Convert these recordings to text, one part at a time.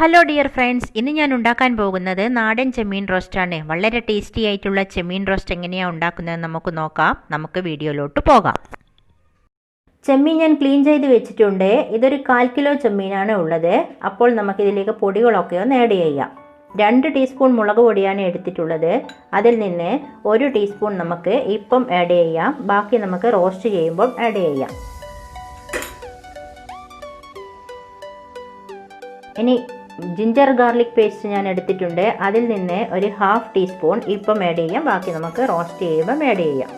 Hello dear friends, ഇന്ന് ഞാൻ ഉണ്ടാക്കാൻ പോകുന്നത് നാടൻ ചെമ്മീൻ റോസ്റ്റാണ്. വളരെ ടേസ്റ്റി ആയിട്ടുള്ള ചെമ്മീൻ റോസ്റ്റ് എങ്ങനെയാണ് ഉണ്ടാക്കുന്നത് നമുക്ക് നോക്കാം. നമുക്ക് വീഡിയോയിലോട്ട് പോകാം. ചെമ്മീൻ ഞാൻ ക്ലീൻ ചെയ്ത് വെച്ചിട്ടുണ്ട്. ഇതൊരു 1/4 കിലോ ചെമ്മീനാണ് ഉള്ളത്. അപ്പോൾ നമുക്കിതിലേക്ക് പൊടികളൊക്കെ ഒന്ന് ആഡ് ചെയ്യാം. 2 ടീസ്പൂൺ മുളക് പൊടിയാണ് എടുത്തിട്ടുള്ളത്. അതിൽ നിന്ന് 1 ടീസ്പൂൺ നമുക്ക് ഇപ്പം ആഡ് ചെയ്യാം. ബാക്കി നമുക്ക് റോസ്റ്റ് ചെയ്യുമ്പോൾ ആഡ് ചെയ്യാം. ഇനി ജിഞ്ചർ ഗാർലിക് പേസ്റ്റ് ഞാൻ എടുത്തിട്ടുണ്ട്. അതിൽ നിന്ന് ഒരു 1/2 ടീസ്പൂൺ ഇപ്പം ആഡ് ചെയ്യാം. ബാക്കി നമുക്ക് റോസ്റ്റ് ചെയ്യുമ്പോൾ ആഡ് ചെയ്യാം.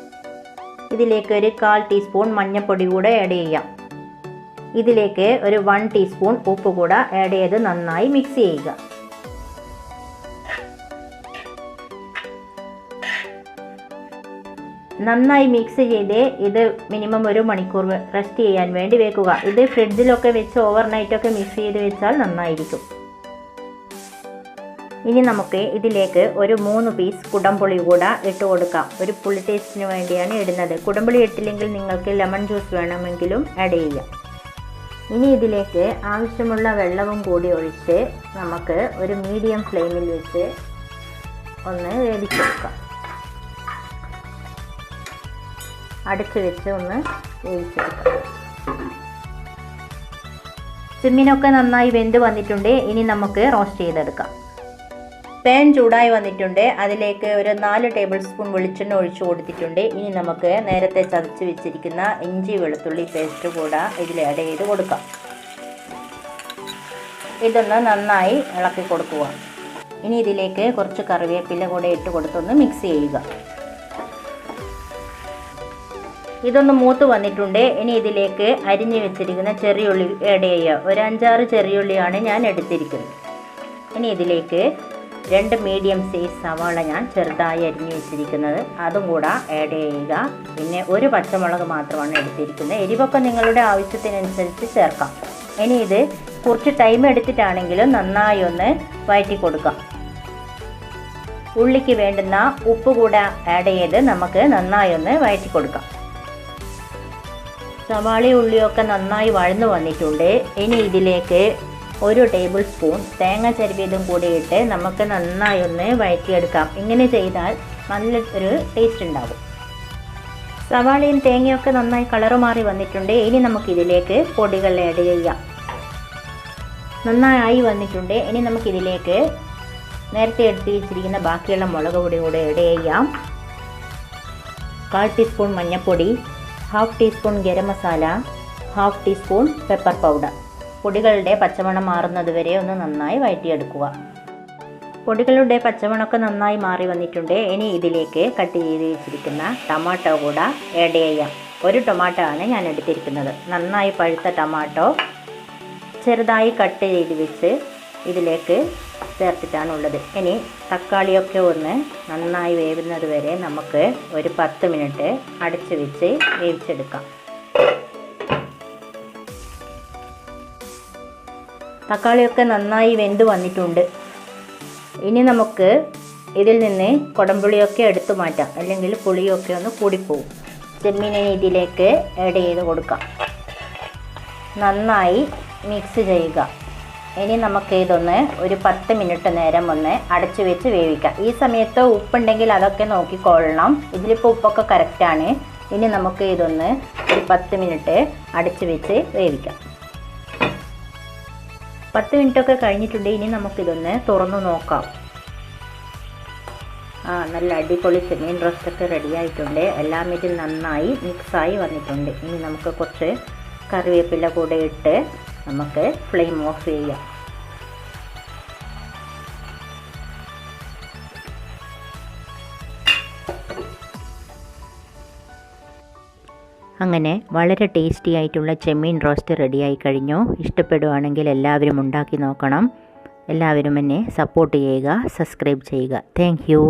ഇതിലേക്ക് ഒരു 1/4 ടീസ്പൂൺ മഞ്ഞൾപ്പൊടി കൂടെ ആഡ് ചെയ്യാം. ഇതിലേക്ക് ഒരു 1 ടീസ്പൂൺ ഉപ്പ് കൂടെ ആഡ് ചെയ്ത് നന്നായി മിക്സ് ചെയ്യുക. നന്നായി മിക്സ് ചെയ്ത് ഇത് മിനിമം 1 മണിക്കൂർ റെസ്റ്റ് ചെയ്യാൻ വേണ്ടി വെക്കുക. ഇത് ഫ്രിഡ്ജിലൊക്കെ വെച്ച് ഓവർനൈറ്റൊക്കെ മിക്സ് ചെയ്ത് വെച്ചാൽ നന്നായിരിക്കും. ഇനി നമുക്ക് ഇതിലേക്ക് ഒരു 3 പീസ് കുടംപുളി കൂടെ ഇട്ട് കൊടുക്കാം. ഒരു പുളി ടേസ്റ്റിന് വേണ്ടിയാണ് ഇടുന്നത്. കുടംപുളി ഇട്ടില്ലെങ്കിൽ നിങ്ങൾക്ക് ലെമൺ ജ്യൂസ് വേണമെങ്കിലും ആഡ് ചെയ്യാം. ഇനി ഇതിലേക്ക് ആവശ്യമുള്ള വെള്ളവും കൂടി ഒഴിച്ച് നമുക്ക് ഒരു മീഡിയം ഫ്ലെയിമിൽ വെച്ച് ഒന്ന് വേവിച്ചെടുക്കാം. അടച്ചു വെച്ച് ഒന്ന് വേവിച്ചെടുക്കാം. ചെമ്മീനൊക്കെ നന്നായി വെന്ത് വന്നിട്ടുണ്ട്. ഇനി നമുക്ക് റോസ്റ്റ് ചെയ്തെടുക്കാം. പാൻ ചൂടായി വന്നിട്ടുണ്ട്. അതിലേക്ക് ഒരു 4 ടേബിൾ സ്പൂൺ വെളിച്ചെണ്ണ ഒഴിച്ചു കൊടുത്തിട്ടുണ്ട്. ഇനി നമുക്ക് നേരത്തെ ചതച്ച് വെച്ചിരിക്കുന്ന ഇഞ്ചി വെളുത്തുള്ളി പേസ്റ്റ് കൂടെ ഇതിൽ ആഡ് ചെയ്ത് കൊടുക്കാം. ഇതൊന്ന് നന്നായി ഇളക്കി കൊടുക്കുക. ഇനി ഇതിലേക്ക് കുറച്ച് കറിവേപ്പില കൂടെ ഇട്ട് കൊടുത്തൊന്ന് മിക്സ് ചെയ്യുക. ഇതൊന്ന് മൂത്ത് വന്നിട്ടുണ്ട്. ഇനി ഇതിലേക്ക് അരിഞ്ഞു വെച്ചിരിക്കുന്ന ചെറിയുള്ളി ആഡ് ചെയ്യുക. ഒരു 5-6 ചെറിയുള്ളിയാണ് ഞാൻ എടുത്തിരിക്കുന്നത്. ഇനി ഇതിലേക്ക് 2 മീഡിയം സൈസ് സവാള ഞാൻ ചെറുതായി അരിഞ്ഞു വെച്ചിരിക്കുന്നത് അതും കൂടെ ആഡ് ചെയ്യുക. പിന്നെ ഒരു പച്ചമുളക് മാത്രമാണ് എടുത്തിരിക്കുന്നത്. എരിവൊക്കെ നിങ്ങളുടെ ആവശ്യത്തിനനുസരിച്ച് ചേർക്കാം. ഇനി ഇത് കുറച്ച് ടൈം എടുത്തിട്ടാണെങ്കിലും നന്നായി ഒന്ന് വഴറ്റി കൊടുക്കാം. ഉള്ളിക്ക് വേണ്ടുന്ന ഉപ്പ് കൂടെ ആഡ് ചെയ്ത് നമുക്ക് നന്നായി ഒന്ന് വഴറ്റി കൊടുക്കാം. സവാള ഉള്ളിയൊക്കെ നന്നായി വഴന്നു വന്നിട്ടുണ്ട്. ഇനി ഇതിലേക്ക് 1 ടേബിൾ സ്പൂൺ തേങ്ങ ചിരവിയതും കൂടി ഇട്ട് നമുക്ക് നന്നായി ഒന്ന് വഴറ്റിയെടുക്കാം. ഇങ്ങനെ ചെയ്താൽ നല്ലൊരു ടേസ്റ്റ് ഉണ്ടാകും. സവാളയും തേങ്ങയൊക്കെ നന്നായി കളറ് മാറി വന്നിട്ടുണ്ട്. ഇനി നമുക്കിതിലേക്ക് പൊടികൾ ആഡ് ചെയ്യാം. നന്നായി വന്നിട്ടുണ്ട്. ഇനി നമുക്കിതിലേക്ക് നേരത്തെ എടുത്ത് വെച്ചിരിക്കുന്ന ബാക്കിയുള്ള മുളക് പൊടി കൂടെ ആഡ് ചെയ്യാം. 1/4 ടീസ്പൂൺ മഞ്ഞൾപ്പൊടി, 1/2 teaspoon garam masala, 1/2 teaspoon pepper powder. പൊടികളുടെ പച്ചമണം മാറുന്നത് വരെ ഒന്ന് നന്നായി വഴറ്റിയെടുക്കുക. പൊടികളുടെ പച്ചമണമൊക്കെ നന്നായി മാറി വന്നിട്ടുണ്ട്. ഇനി ഇതിലേക്ക് കട്ട് ചെയ്ത് വെച്ചിരിക്കുന്ന ടൊമാറ്റോ കൂടെ ആഡ് ചെയ്യാം. 1 ടൊമാറ്റോ ആണ് ഞാൻ എടുത്തിരിക്കുന്നത്. നന്നായി പഴുത്ത ടൊമാറ്റോ ചെറുതായി കട്ട് ചെയ്ത് വെച്ച് ഇതിലേക്ക് ചേർത്തിട്ടാണുള്ളത്. ഇനി തക്കാളിയൊക്കെ ഒന്ന് നന്നായി വേവുന്നത് വരെ നമുക്ക് ഒരു 10 മിനിറ്റ് അടച്ചു വെച്ച് വേവിച്ചെടുക്കാം. തക്കാളിയൊക്കെ നന്നായി വെന്ത് വന്നിട്ടുണ്ട്. ഇനി നമുക്ക് ഇതിൽ നിന്ന് കുടംപുളിയൊക്കെ എടുത്തു മാറ്റാം, അല്ലെങ്കിൽ പുളിയൊക്കെ ഒന്ന് കൂടിപ്പോവും. ചെമ്മീനെ ഇതിലേക്ക് ആഡ് ചെയ്ത് കൊടുക്കാം. നന്നായി മിക്സ് ചെയ്യുക. ഇനി നമുക്ക് ഇതൊന്ന് ഒരു 10 മിനിറ്റ് നേരം ഒന്ന് അടച്ചു വെച്ച് വേവിക്കാം. ഈ സമയത്ത് ഉപ്പുണ്ടെങ്കിൽ അതൊക്കെ നോക്കിക്കൊള്ളണം. ഇതിലിപ്പോൾ ഉപ്പൊക്കെ കറക്റ്റാണ്. ഇനി നമുക്ക് ഇതൊന്ന് ഒരു 10 മിനിറ്റ് അടച്ചു വെച്ച് വേവിക്കാം. 10 മിനിറ്റൊക്കെ കഴിഞ്ഞിട്ടുണ്ട്. ഇനി നമുക്കിതൊന്ന് തുറന്നു നോക്കാം. നല്ല അടിപൊളി ചെമ്മീൻ റോസ്റ്റൊക്കെ റെഡി ആയിട്ടുണ്ട്. എല്ലാം ഇതിൽ നന്നായി മിക്സായി വന്നിട്ടുണ്ട്. ഇനി നമുക്ക് കുറച്ച് കറിവേപ്പില കൂടെ ഇട്ട് നമുക്ക് ഫ്ലെയിം ഓഫ് ചെയ്യാം. അങ്ങനെ വളരെ ടേസ്റ്റി ആയിട്ടുള്ള ചെമ്മീൻ റോസ്റ്റ് റെഡിയായി കഴിഞ്ഞു. ഇഷ്ടപ്പെടുവാണെങ്കിൽ എല്ലാവരും ഉണ്ടാക്കി നോക്കണം. എല്ലാവരും എന്നെ സപ്പോർട്ട് ചെയ്യുക, സബ്സ്ക്രൈബ് ചെയ്യുക. Thank you.